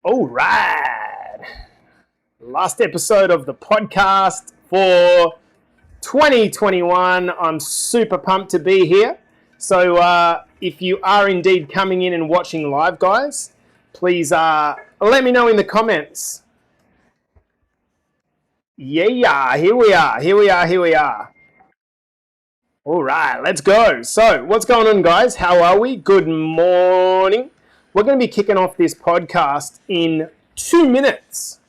All right. Last episode of the podcast for 2021. I'm super pumped to be here. So if you are indeed coming in and watching live, guys, please let me know in the comments. Yeah, here we are. All right, let's go. So what's going on, guys? How are we? Good morning. We're going to be kicking off this podcast in 2 minutes.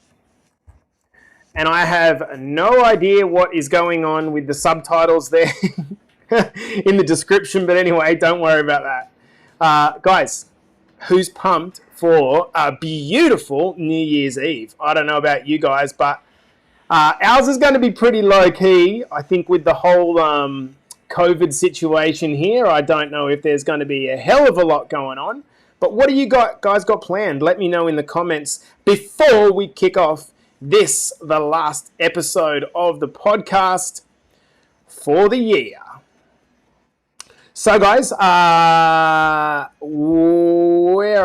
And I have no idea what is going on with the subtitles there in the description. But anyway, don't worry about that. Guys, who's pumped for a beautiful New Year's Eve? I don't know about you guys, but ours is going to be pretty low-key. I think with the whole COVID situation here, I don't know if there's going to be a hell of a lot going on. But what do you guys got planned? Let me know in the comments before we kick off the last episode of the podcast for the year. So guys, where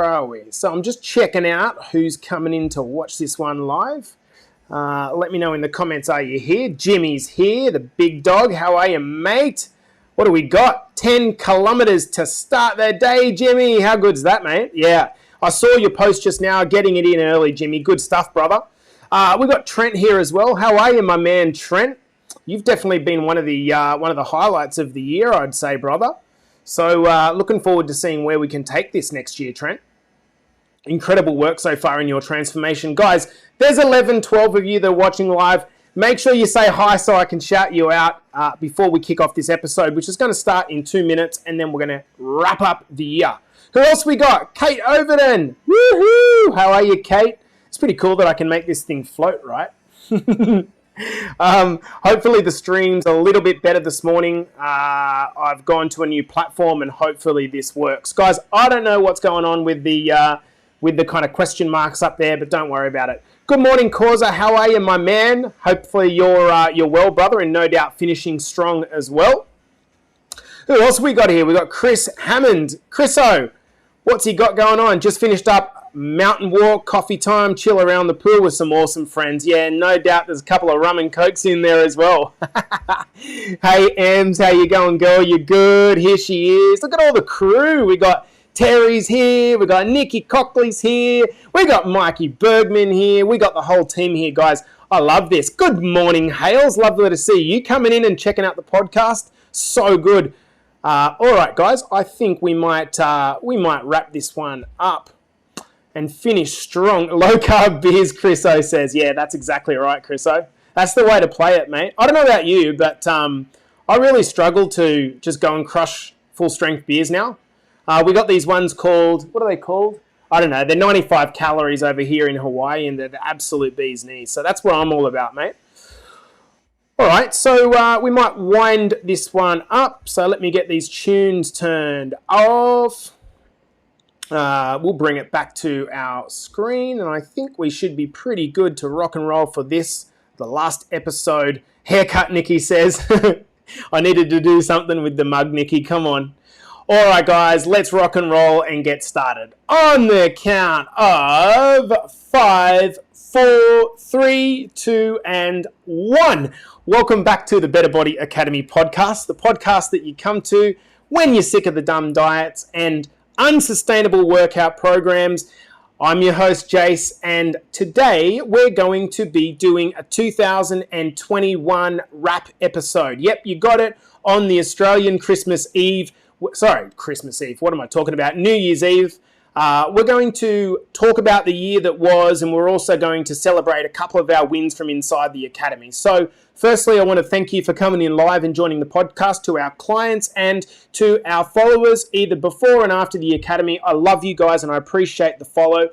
are we? So I'm just checking out who's coming in to watch this one live. Let me know in the comments, are you here? Jimmy's here, the big dog. How are you, mate? What do we got? 10 kilometers to start the day, Jimmy. How good's that, mate? Yeah, I saw your post just now, getting it in early, Jimmy. Good stuff, brother. We got Trent here as well. How are you, my man, Trent? You've definitely been one of the highlights of the year, I'd say, brother. So looking forward to seeing where we can take this next year, Trent. Incredible work so far in your transformation. Guys, there's 11, 12 of you that are watching live. Make sure you say hi so I can shout you out before we kick off this episode, which is going to start in 2 minutes, and then we're going to wrap up the year. Who else we got? Kate Overton. Woohoo! How are you, Kate? It's pretty cool that I can make this thing float, right? Hopefully the stream's a little bit better this morning. I've gone to a new platform, and hopefully this works. Guys, I don't know what's going on with the kind of question marks up there, but don't worry about it. Good morning, Causa. How are you, my man? Hopefully you're well, brother, and no doubt finishing strong as well. Who else we got here? We got Chris Hammond. Chriso, what's he got going on? Just finished up mountain walk, coffee time, chill around the pool with some awesome friends. Yeah, no doubt there's a couple of rum and cokes in there as well. Hey, Ems, how you going, girl? You good? Here she is. Look at all the crew. We got Terry's here, we got Nikki Cockley's here, we got Mikey Bergman here, we got the whole team here, guys. I love this. Good morning, Hales. Lovely to see you coming in and checking out the podcast. So good. All right, guys, I think we might wrap this one up and finish strong. Low carb beers, Chriso says. Yeah, that's exactly right, Chriso. That's the way to play it, mate. I don't know about you, but I really struggle to just go and crush full strength beers now. We got these ones called, what are they called? I don't know. They're 95 calories over here in Hawaii, and they're the absolute bee's knees. So that's what I'm all about, mate. All right, so we might wind this one up. So let me get these tunes turned off. We'll bring it back to our screen, and I think we should be pretty good to rock and roll for this, the last episode. Haircut, Nikki says. I needed to do something with the mug, Nikki. Come on. All right, guys, let's rock and roll and get started. On the count of 5, 4, 3, 2, and 1. Welcome back to the Better Body Academy podcast, the podcast that you come to when you're sick of the dumb diets and unsustainable workout programs. I'm your host, Jace, and today we're going to be doing a 2021 wrap episode. Yep, you got it, on the Australian Christmas Eve. Christmas Eve. What am I talking about? New Year's Eve. We're going to talk about the year that was, and we're also going to celebrate a couple of our wins from inside the Academy. So, firstly, I want to thank you for coming in live and joining the podcast, to our clients and to our followers, either before and after the Academy. I love you guys, and I appreciate the follow.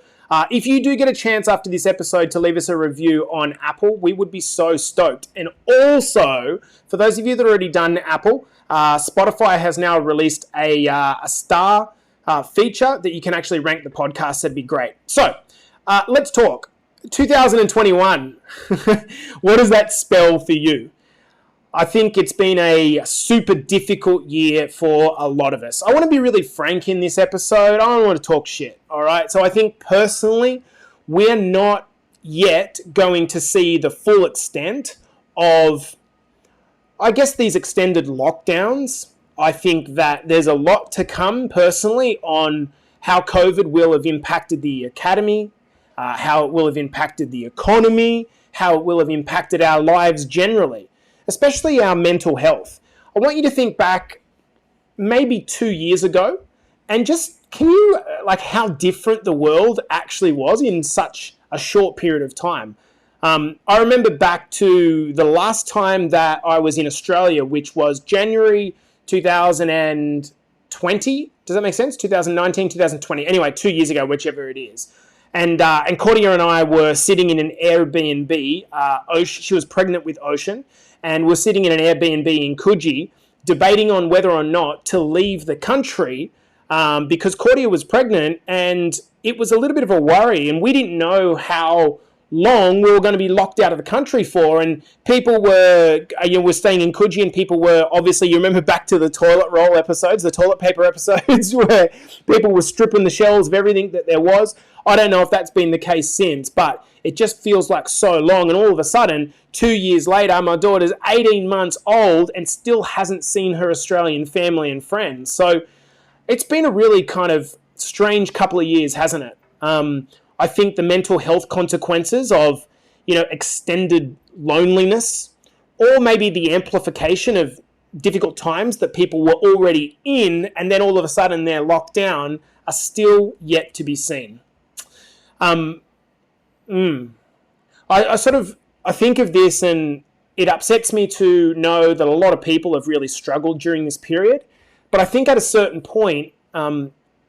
If you do get a chance after this episode to leave us a review on Apple, we would be so stoked. And also, for those of you that have already done Apple, Spotify has now released a star feature that you can actually rank the podcast. That'd be great. So let's talk. 2021. What does that spell for you? I think it's been a super difficult year for a lot of us. I want to be really frank in this episode. I don't want to talk shit, all right? So I think personally, we're not yet going to see the full extent of, I guess, these extended lockdowns. I think that there's a lot to come personally on how COVID will have impacted the academy, how it will have impacted the economy, how it will have impacted our lives generally, especially our mental health. I want you to think back maybe 2 years ago and just, can you, like, how different the world actually was in such a short period of time. I remember back to the last time that I was in Australia, which was January 2020. Does that make sense? 2019, 2020. Anyway, 2 years ago, whichever it is. And Claudia and I were sitting in an Airbnb. She was pregnant with Ocean, and we're sitting in an Airbnb in Coogee, debating on whether or not to leave the country because Claudia was pregnant, and it was a little bit of a worry, and we didn't know how long we were going to be locked out of the country for. And people were, were staying in Coogee, and people were, obviously, you remember back to the toilet roll episodes, the toilet paper episodes, where people were stripping the shelves of everything that there was. I don't know if that's been the case since, but it just feels like so long. And all of a sudden, 2 years later, my daughter's 18 months old and still hasn't seen her Australian family and friends. So it's been a really kind of strange couple of years, hasn't it? I think the mental health consequences of, extended loneliness, or maybe the amplification of difficult times that people were already in, and then all of a sudden they're locked down, are still yet to be seen. I think of this, and it upsets me to know that a lot of people have really struggled during this period. But I think at a certain point,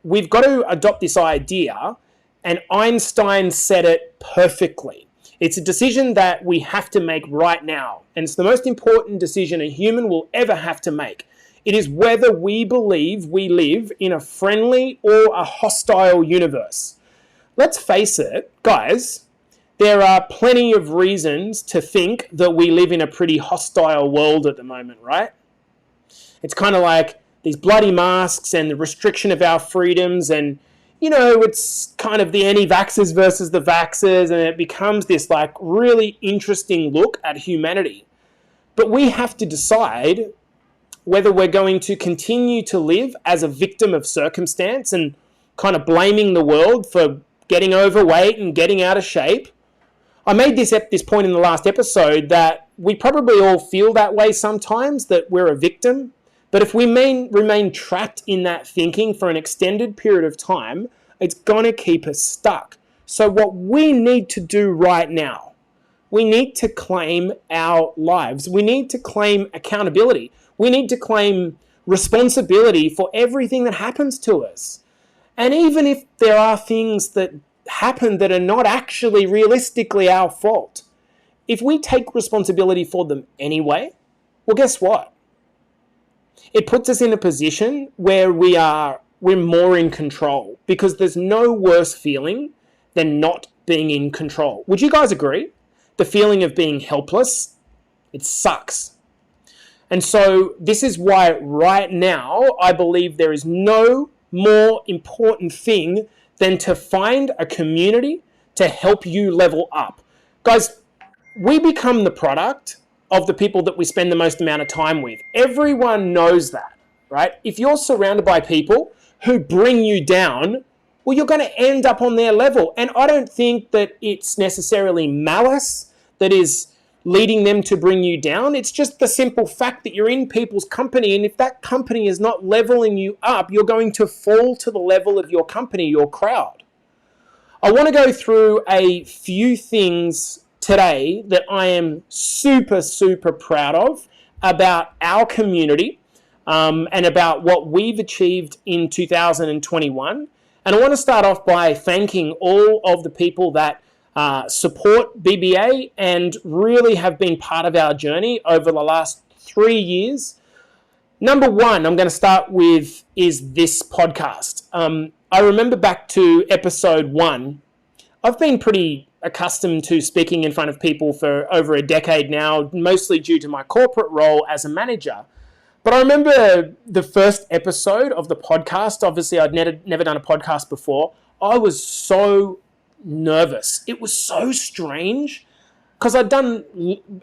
we've got to adopt this idea, and Einstein said it perfectly. It's a decision that we have to make right now, and it's the most important decision a human will ever have to make. It is whether we believe we live in a friendly or a hostile universe. Let's face it, guys, there are plenty of reasons to think that we live in a pretty hostile world at the moment, right? It's kind of like these bloody masks and the restriction of our freedoms, and, it's kind of the anti-vaxxers versus the vaxxers, and it becomes this like really interesting look at humanity. But we have to decide whether we're going to continue to live as a victim of circumstance and kind of blaming the world for getting overweight and getting out of shape. I made this point in the last episode that we probably all feel that way sometimes, that we're a victim. But if we remain trapped in that thinking for an extended period of time, it's going to keep us stuck. So what we need to do right now, we need to claim our lives. We need to claim accountability. We need to claim responsibility for everything that happens to us. And even if there are things that happen that are not actually realistically our fault, if we take responsibility for them anyway, well, guess what? It puts us in a position where we're more in control, because there's no worse feeling than not being in control. Would you guys agree? The feeling of being helpless, it sucks. And so this is why right now I believe there is no more important thing than to find a community to help you level up. Guys, we become the product of the people that we spend the most amount of time with. Everyone knows that, right? If you're surrounded by people who bring you down, well, you're going to end up on their level. And I don't think that it's necessarily malice that is leading them to bring you down. It's just the simple fact that you're in people's company, and if that company is not leveling you up, you're going to fall to the level of your company, your crowd. I want to go through a few things today that I am super, super proud of about our community and about what we've achieved in 2021. And I want to start off by thanking all of the people that support BBA and really have been part of our journey over the last 3 years. Number one, I'm going to start with is this podcast. I remember back to episode 1. I've been pretty accustomed to speaking in front of people for over a decade now, mostly due to my corporate role as a manager. But I remember the first episode of the podcast. Obviously, I'd never done a podcast before. I was so nervous. It was so strange because I'd done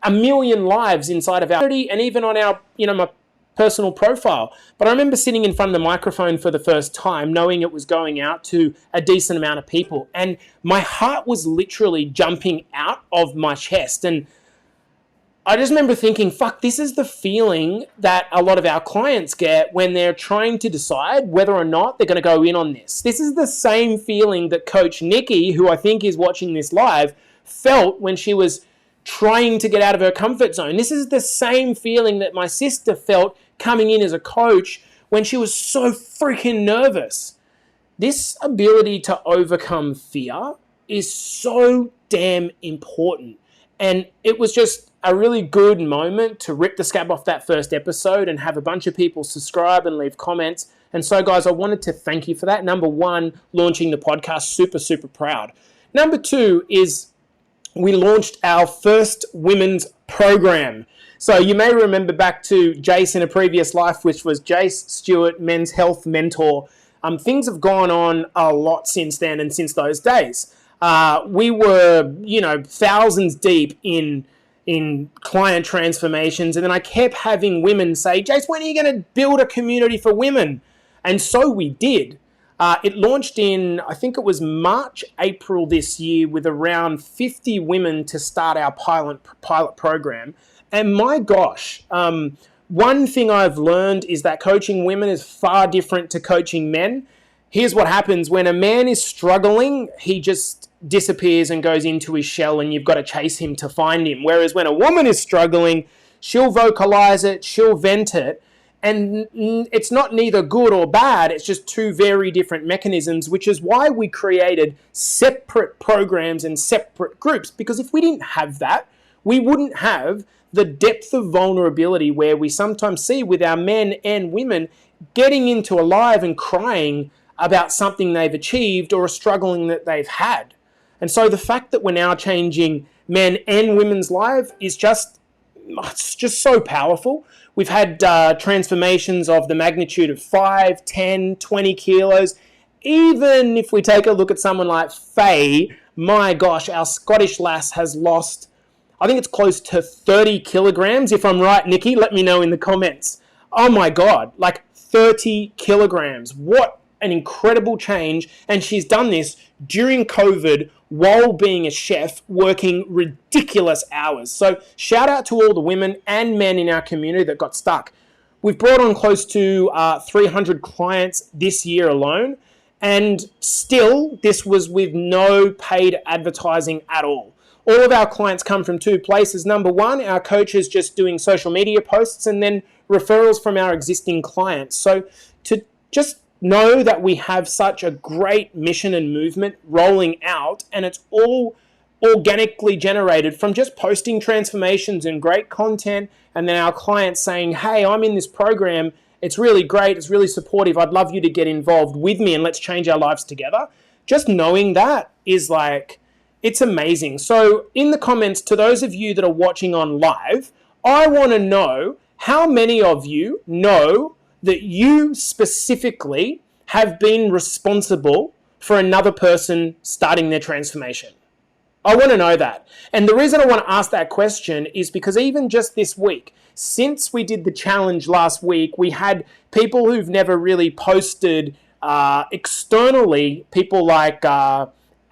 a million lives inside of our community and even on our, my personal profile. But I remember sitting in front of the microphone for the first time, knowing it was going out to a decent amount of people. And my heart was literally jumping out of my chest. And I just remember thinking, fuck, this is the feeling that a lot of our clients get when they're trying to decide whether or not they're going to go in on this. This is the same feeling that Coach Nikki, who I think is watching this live, felt when she was trying to get out of her comfort zone. This is the same feeling that my sister felt coming in as a coach when she was so freaking nervous. This ability to overcome fear is so damn important. And it was just a really good moment to rip the scab off that first episode and have a bunch of people subscribe and leave comments. And so, guys, I wanted to thank you for that. Number one, launching the podcast, super, super proud. Number two is we launched our first women's program. So you may remember back to Jace in a previous life, which was Jace Stewart, men's health mentor. Things have gone on a lot since then and since those days. We were, thousands deep in client transformations. And then I kept having women say, Jace, when are you going to build a community for women? And so we did. It launched in, I think it was March, April this year with around 50 women to start our pilot program. And my gosh, one thing I've learned is that coaching women is far different to coaching men. Here's what happens. When a man is struggling, he just disappears and goes into his shell and you've got to chase him to find him. Whereas when a woman is struggling, she'll vocalize it, she'll vent it. And it's not neither good or bad. It's just two very different mechanisms, which is why we created separate programs and separate groups. Because if we didn't have that, we wouldn't have the depth of vulnerability where we sometimes see with our men and women getting into a live and crying about something they've achieved or a struggling that they've had. And so the fact that we're now changing men and women's lives is it's just so powerful. We've had transformations of the magnitude of 5, 10, 20 kilos. Even if we take a look at someone like Faye, my gosh, our Scottish lass has lost, I think it's close to 30 kilograms. If I'm right, Nikki, let me know in the comments. Oh my God, like 30 kilograms. What an incredible change. And she's done this during COVID while being a chef, working ridiculous hours. So shout out to all the women and men in our community that got stuck. We've brought on close to 300 clients this year alone. And still, this was with no paid advertising at all. All of our clients come from two places. Number one, our coaches just doing social media posts and then referrals from our existing clients. So to just know that we have such a great mission and movement rolling out, and it's all organically generated from just posting transformations and great content, and then our clients saying, hey, I'm in this program, it's really great, it's really supportive, I'd love you to get involved with me and let's change our lives together. Just knowing that is it's amazing. So in the comments, to those of you that are watching on live, I want to know how many of you know that you specifically have been responsible for another person starting their transformation. I want to know that. And the reason I want to ask that question is because even just this week, since we did the challenge last week, we had people who've never really posted externally, people like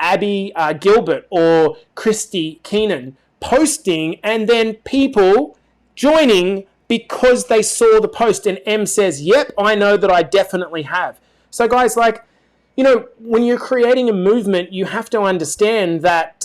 Abby Gilbert or Christy Keenan posting, and then people joining because they saw the post, and M says, yep, I know that I definitely have. So guys, when you're creating a movement, you have to understand that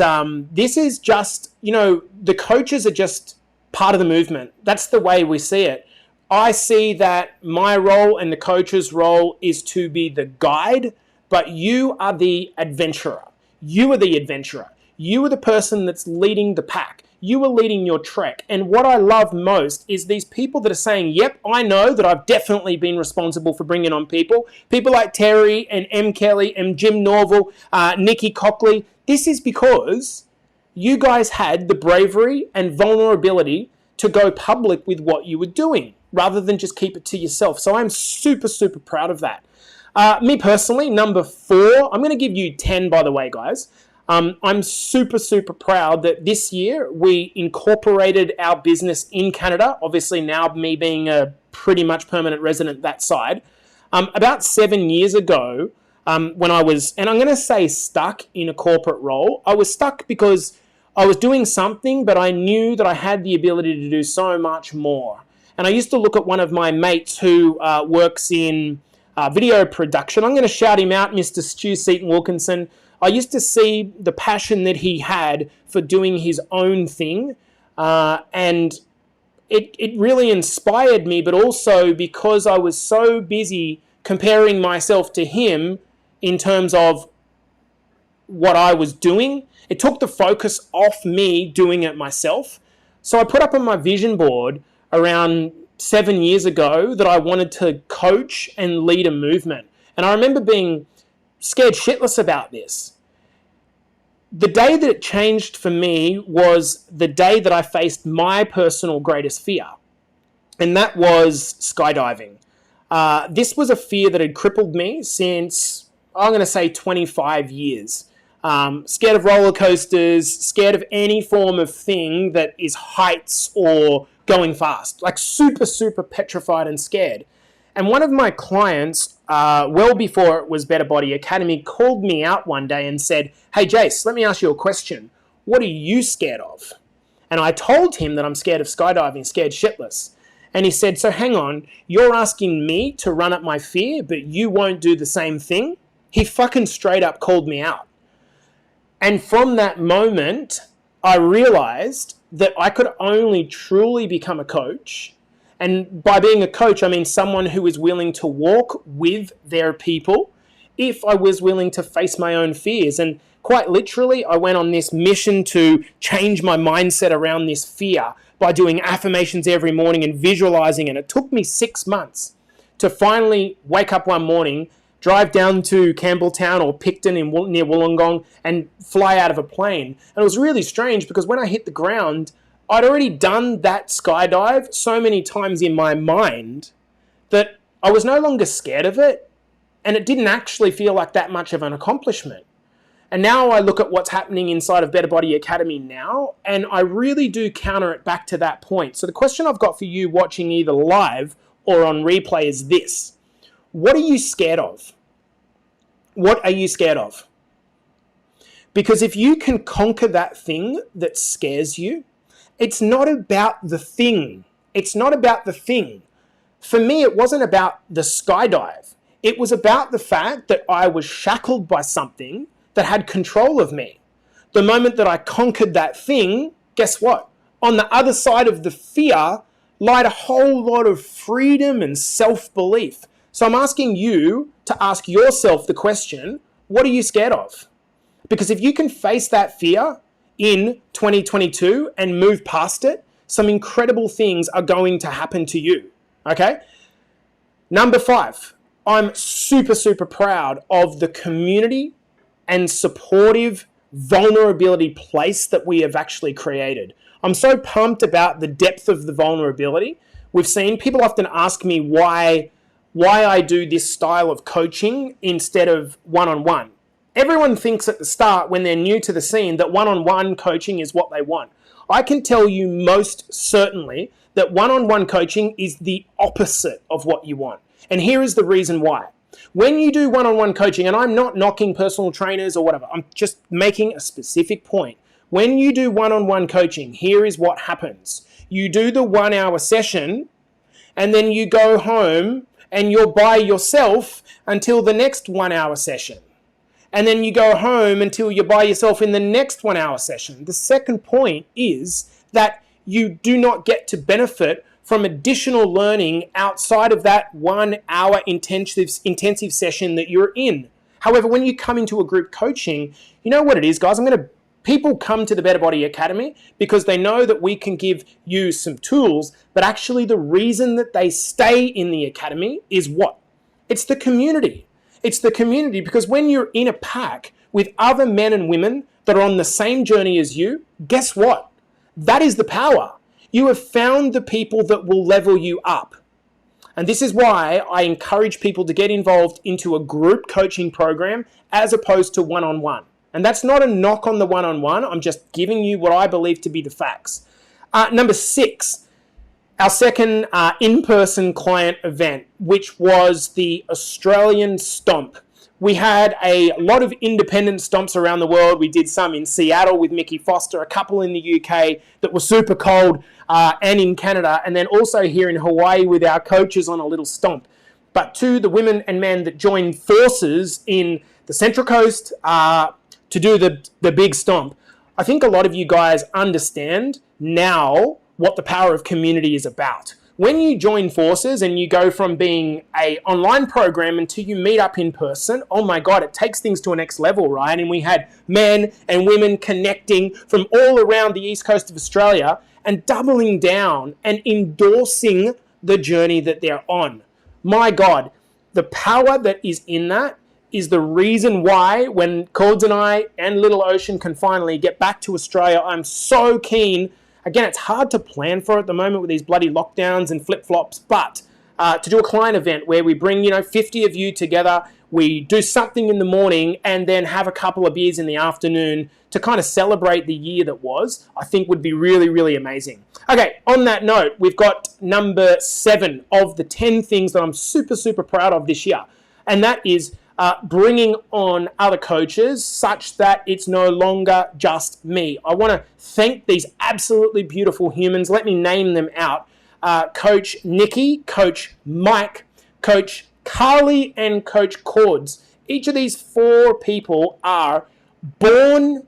this is just, the coaches are just part of the movement. That's the way we see it. I see that my role and the coach's role is to be the guide, but you are the adventurer. You are the adventurer. You are the person that's leading the pack. You are leading your trek. And what I love most is these people that are saying, yep, I know that I've definitely been responsible for bringing on people. People like Terry and M. Kelly and Jim Norville, Nikki Cockley. This is because you guys had the bravery and vulnerability to go public with what you were doing rather than just keep it to yourself. So I'm super, super proud of that. Me personally, number 4, I'm going to give you 10, by the way, guys. I'm super, super proud that this year we incorporated our business in Canada. Obviously, now me being a pretty much permanent resident that side. About 7 years ago, when I was, and I'm going to say stuck in a corporate role, I was stuck because I was doing something, but I knew that I had the ability to do so much more. And I used to look at one of my mates who works in video production. I'm going to shout him out, Mr. Stu Seaton-Wilkinson. I used to see the passion that he had for doing his own thing, and it really inspired me, but also because I was so busy comparing myself to him in terms of what I was doing, it took the focus off me doing it myself. So I put up on my vision board around 7 years ago that I wanted to coach and lead a movement. And I remember being scared shitless about this. The day that it changed for me was the day that I faced my personal greatest fear, and that was skydiving. This was a fear that had crippled me since, I'm going to say, 25 years. Scared of roller coasters, scared of any form of thing that is heights or going fast, like super, super petrified and scared. And one of my clients, well before it was Better Body Academy, called me out one day and said, "Hey Jace, let me ask you a question. What are you scared of?" And I told him that I'm scared of skydiving, scared shitless. And he said, "So hang on, you're asking me to run up my fear, but you won't do the same thing?" He fucking straight up called me out. And from that moment, I realized that I could only truly become a coach. And by being a coach, I mean someone who is willing to walk with their people if I was willing to face my own fears. And quite literally, I went on this mission to change my mindset around this fear by doing affirmations every morning and visualizing. And it took me 6 months to finally wake up one morning, drive down to Campbelltown or Picton near Wollongong and fly out of a plane. And it was really strange because when I hit the ground, I'd already done that skydive so many times in my mind that I was no longer scared of it, and it didn't actually feel like that much of an accomplishment. And now I look at what's happening inside of Better Body Academy now, and I really do counter it back to that point. So the question I've got for you watching either live or on replay is this. What are you scared of? What are you scared of? Because if you can conquer that thing that scares you, it's not about the thing. It's not about the thing. For me, it wasn't about the skydive. It was about the fact that I was shackled by something that had control of me. The moment that I conquered that thing, guess what? On the other side of the fear lied a whole lot of freedom and self-belief. So I'm asking you to ask yourself the question, what are you scared of? Because if you can face that fear in 2022 and move past it, some incredible things are going to happen to you, okay? Number 5, I'm super, super proud of the community and supportive vulnerability place that we have actually created. I'm so pumped about the depth of the vulnerability. We've seen people often ask me why I do this style of coaching instead of one-on-one. Everyone thinks at the start when they're new to the scene that one-on-one coaching is what they want. I can tell you most certainly that one-on-one coaching is the opposite of what you want. And here is the reason why. When you do one-on-one coaching, and I'm not knocking personal trainers or whatever, I'm just making a specific point. When you do one-on-one coaching, here is what happens. You do the 1 hour session and then you go home and you're by yourself until the next 1 hour session. And then you go home until you're by yourself in the next 1 hour session. The second point is that you do not get to benefit from additional learning outside of that 1 hour intensive session that you're in. However, when you come into a group coaching, you know what it is, guys. People come to the Better Body Academy because they know that we can give you some tools, but actually the reason that they stay in the academy is what? It's the community. It's the community because when you're in a pack with other men and women that are on the same journey as you, guess what? That is the power. You have found the people that will level you up. And this is why I encourage people to get involved into a group coaching program as opposed to one-on-one. And that's not a knock on the one-on-one. I'm just giving you what I believe to be the facts. Number 6, our second in-person client event, which was the Australian Stomp. We had a lot of independent stomps around the world. We did some in Seattle with Mickey Foster, a couple in the UK that were super cold, and in Canada, and then also here in Hawaii with our coaches on a little stomp. But to the women and men that joined forces in the Central Coast to do the big stomp, I think a lot of you guys understand now what the power of community is about. When you join forces and you go from being an online program until you meet up in person, oh my God, it takes things to a next level, right? And we had men and women connecting from all around the east coast of Australia and doubling down and endorsing the journey that they're on. My God, the power that is in that is the reason why when Cords and I and Little Ocean can finally get back to Australia, I'm so keen. Again, it's hard to plan for at the moment with these bloody lockdowns and flip-flops, but to do a client event where we bring, 50 of you together, we do something in the morning and then have a couple of beers in the afternoon to kind of celebrate the year that was, I think would be really, really amazing. Okay, on that note, we've got number 7 of the 10 things that I'm super, super proud of this year, and that is bringing on other coaches such that it's no longer just me. I want to thank these absolutely beautiful humans. Let me name them out. Coach Nikki, Coach Mike, Coach Carly, and Coach Cords. Each of these 4 people are born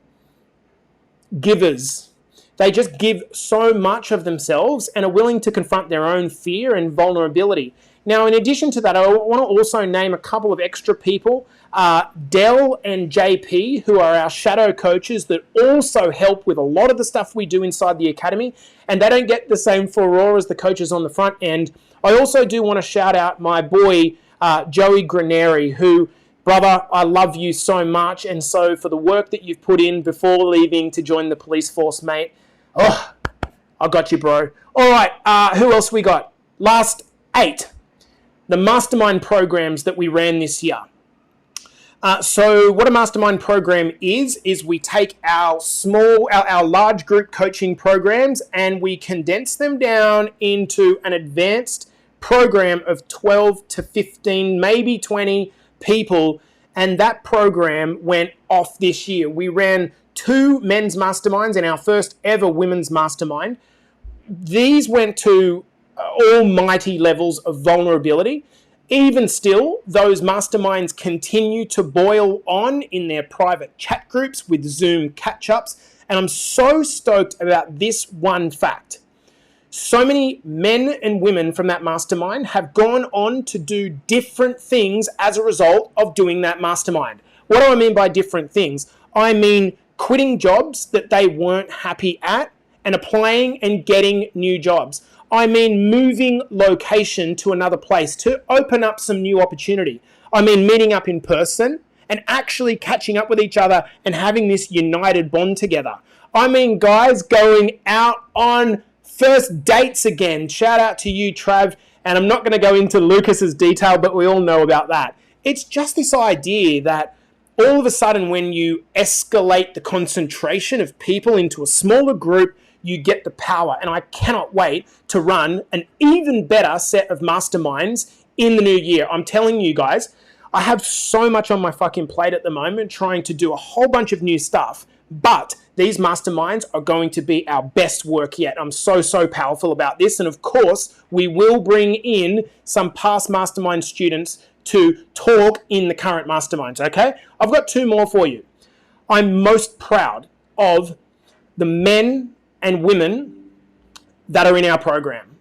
givers. They just give so much of themselves and are willing to confront their own fear and vulnerability. Now, in addition to that, I want to also name a couple of extra people, Dell and JP, who are our shadow coaches that also help with a lot of the stuff we do inside the academy, and they don't get the same furore as the coaches on the front end. I also do want to shout out my boy, Joey Graneri, who, brother, I love you so much, and so for the work that you've put in before leaving to join the police force, mate, oh, I got you, bro. All right, who else we got? Last 8. The mastermind programs that we ran this year. So what a mastermind program is we take our large group coaching programs and we condense them down into an advanced program of 12 to 15, maybe 20 people. And that program went off this year. We ran 2 men's masterminds and our first ever women's mastermind. These went to almighty levels of vulnerability. Even still, those masterminds continue to boil on in their private chat groups with Zoom catch-ups. And I'm so stoked about this one fact. So many men and women from that mastermind have gone on to do different things as a result of doing that mastermind. What do I mean by different things? I mean quitting jobs that they weren't happy at and applying and getting new jobs. I mean moving location to another place to open up some new opportunity. I mean meeting up in person and actually catching up with each other and having this united bond together. I mean guys going out on first dates again. Shout out to you, Trav. And I'm not going to go into Lucas's detail, but we all know about that. It's just this idea that all of a sudden when you escalate the concentration of people into a smaller group, you get the power. And I cannot wait to run an even better set of masterminds in the new year. I'm telling you guys, I have so much on my fucking plate at the moment trying to do a whole bunch of new stuff, but these masterminds are going to be our best work yet. I'm so powerful about this. And of course, we will bring in some past mastermind students to talk in the current masterminds, okay? I've got 2 more for you. I'm most proud of the men and women that are in our program.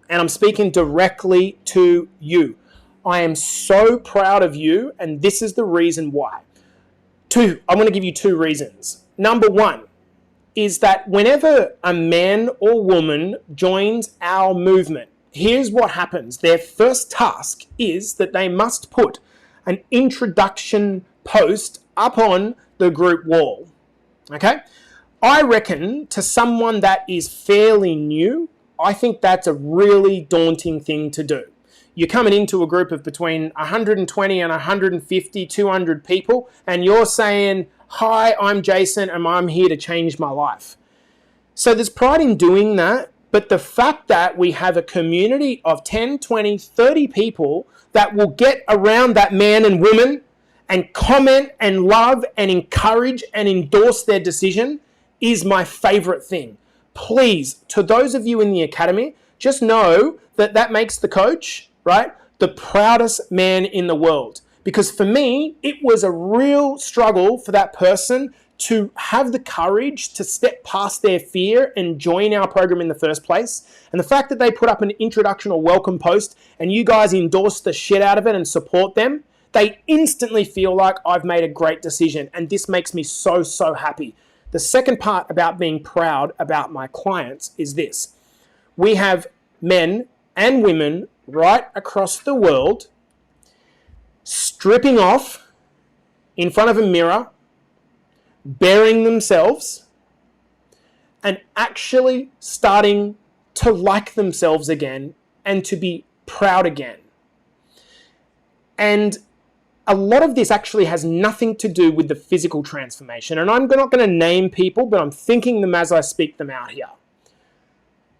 And I'm speaking directly to you. I am so proud of you, and this is the reason why. I'm going to give you 2 reasons. Number 1 is that whenever a man or woman joins our movement, here's what happens. Their first task is that they must put an introduction post up on the group wall. Okay? I reckon to someone that is fairly new, I think that's a really daunting thing to do. you're coming into a group of between 120 and 150, 200 people, and you're saying, hi, I'm Jason, and I'm here to change my life. So there's pride in doing that, but the fact that we have a community of 10, 20, 30 people that will get around that man and woman and comment and love and encourage and endorse their decision is my favorite thing. Please, to those of you in the academy, just know that that makes the coach, right, the proudest man in the world. Because for me, it was a real struggle for that person to have the courage to step past their fear and join our program in the first place. And the fact that they put up an introduction or welcome post and you guys endorse the shit out of it and support them, they instantly feel like I've made a great decision. And this makes me so, so happy. The second part about being proud about my clients is this. We have men and women right across the world stripping off in front of a mirror, bearing themselves, and actually starting to like themselves again and to be proud again. And a lot of this actually has nothing to do with the physical transformation. And I'm not going to name people, but I'm thinking them as I speak them out here.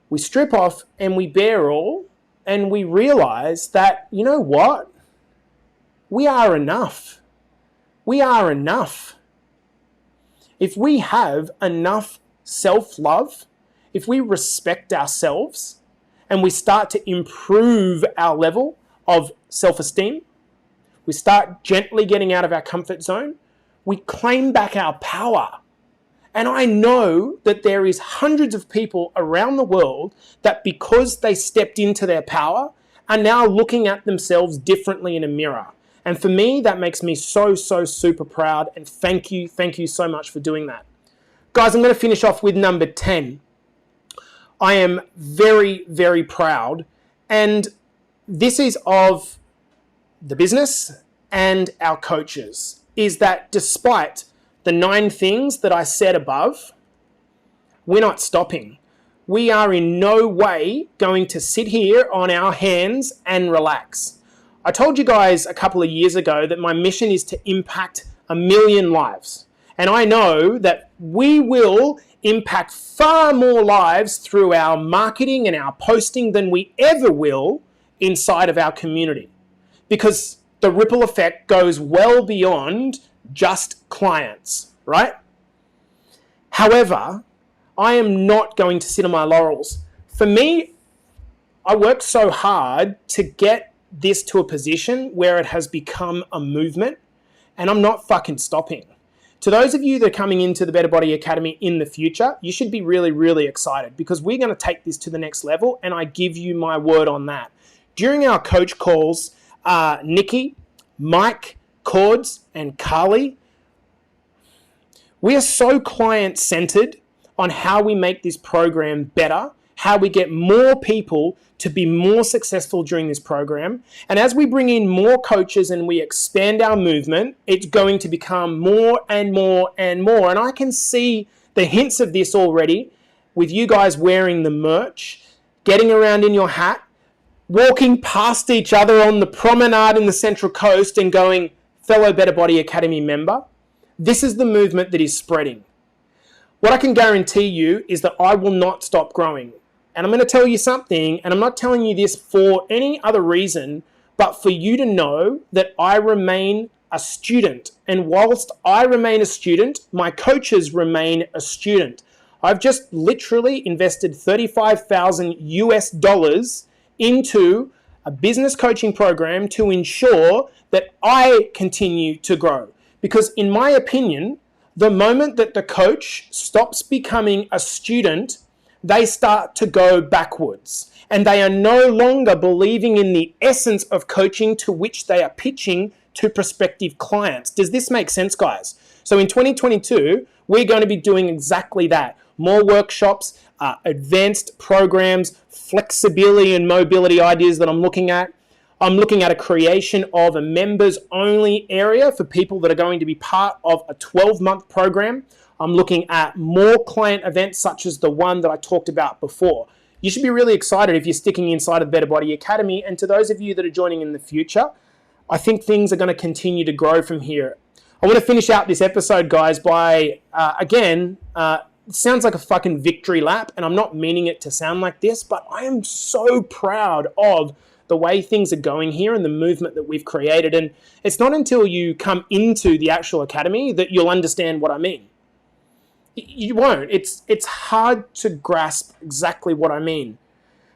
We strip off and we bare all, and we realize that, you know what? We are enough. We are enough. If we have enough self-love, if we respect ourselves, and we start to improve our level of self-esteem, we start gently getting out of our comfort zone, we claim back our power. And I know that there is hundreds of people around the world that because they stepped into their power are now looking at themselves differently in a mirror. And for me, that makes me so, so super proud. And thank you so much for doing that. Guys, I'm going to finish off with number 10. I am very, very proud. And this is of the business and our coaches, is that despite the 9 things that I said above, we're not stopping. We are in no way going to sit here on our hands and relax. I told you guys a couple of years ago that my mission is to impact 1 million lives. And I know that we will impact far more lives through our marketing and our posting than we ever will inside of our community. Because the ripple effect goes well beyond just clients, right? However, I am not going to sit on my laurels. For me, I worked so hard to get this to a position where it has become a movement, and I'm not fucking stopping. To those of you that are coming into the Better Body Academy in the future, you should be really, really excited because we're going to take this to the next level, and I give you my word on that. During our coach calls, Nikki, Mike, Cords, and Carly, we are so client-centered on how we make this program better, how we get more people to be more successful during this program. And as we bring in more coaches and we expand our movement, it's going to become more and more and more. And I can see the hints of this already with you guys wearing the merch, getting around in your hat, walking past each other on the promenade in the Central Coast and going, fellow Better Body Academy member. This is the movement that is spreading. What I can guarantee you is that I will not stop growing. And I'm going to tell you something, and I'm not telling you this for any other reason, but for you to know that I remain a student. And whilst I remain a student, my coaches remain a student. I've just literally invested $35,000 into a business coaching program to ensure that I continue to grow. Because in my opinion, the moment that the coach stops becoming a student, they start to go backwards. And they are no longer believing in the essence of coaching to which they are pitching to prospective clients. Does this make sense, guys? So in 2022, we're going to be doing exactly that. More workshops, advanced programs, flexibility and mobility ideas that I'm looking at. I'm looking at a creation of a members only area for people that are going to be part of a 12-month program. I'm looking at more client events such as the one that I talked about before. You should be really excited if you're sticking inside of Better Body Academy. And to those of you that are joining in the future, I think things are going to continue to grow from here. I want to finish out this episode, guys, by, it sounds like a fucking victory lap, and I'm not meaning it to sound like this, but I am so proud of the way things are going here and the movement that we've created. And it's not until you come into the actual academy that you'll understand what I mean. You won't. It's hard to grasp exactly what I mean.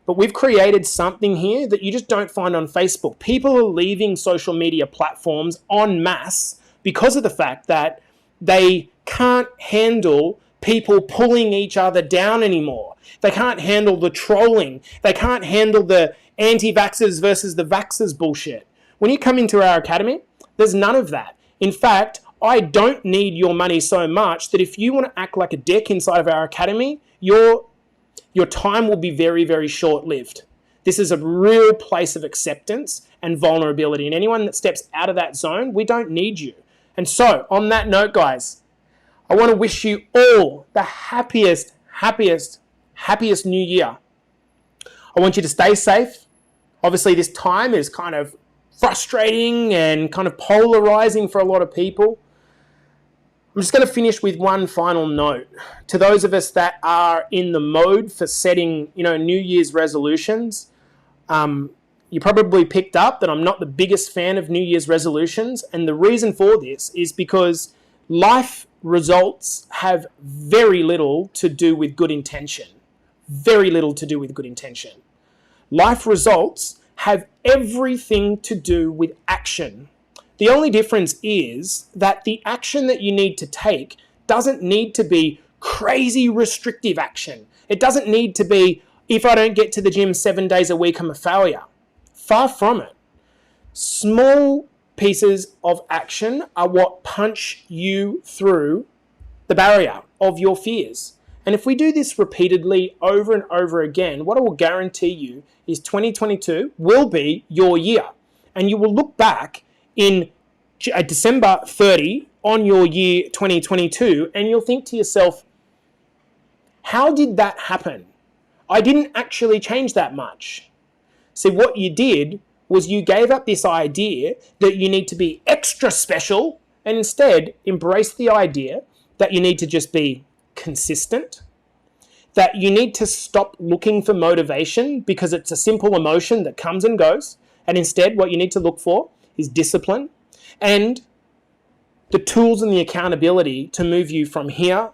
But we've created something here that you just don't find on Facebook. People are leaving social media platforms en masse because of the fact that they can't handle people pulling each other down anymore. They can't handle the trolling. They can't handle the anti-vaxxers versus the vaxxers bullshit. When you come into our academy, there's none of that. In fact, I don't need your money so much that if you want to act like a dick inside of our academy, your time will be very, very short-lived. This is a real place of acceptance and vulnerability. And anyone that steps out of that zone, we don't need you. And so, on that note, guys, I want to wish you all the happiest new year. I want you to stay safe. Obviously, this time is kind of frustrating and kind of polarizing for a lot of people. I'm just going to finish with one final note. To those of us that are in the mode for setting, New Year's resolutions, you probably picked up that I'm not the biggest fan of New Year's resolutions. And the reason for this is because life results have very little to do with good intention. Very little to do with good intention. Life results have everything to do with action. The only difference is that the action that you need to take doesn't need to be crazy restrictive action. It doesn't need to be, if I don't get to the gym 7 days a week, I'm a failure. Far from it. Small pieces of action are what punch you through the barrier of your fears. And if we do this repeatedly over and over again, what I will guarantee you is 2022 will be your year. And you will look back in December 30 on your year 2022 and you'll think to yourself, how did that happen? I didn't actually change that much. See, what you did was you gave up this idea that you need to be extra special and instead embrace the idea that you need to just be consistent, that you need to stop looking for motivation because it's a simple emotion that comes and goes, and instead what you need to look for is discipline and the tools and the accountability to move you from here,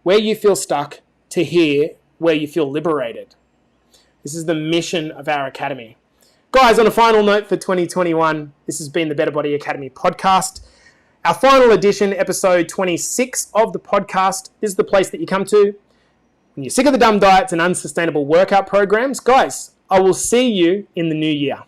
where you feel stuck, to here, where you feel liberated. This is the mission of our academy. Guys, on a final note for 2021, this has been the Better Body Academy podcast. Our final edition, episode 26 of the podcast. This is the place that you come to when you're sick of the dumb diets and unsustainable workout programs. Guys, I will see you in the new year.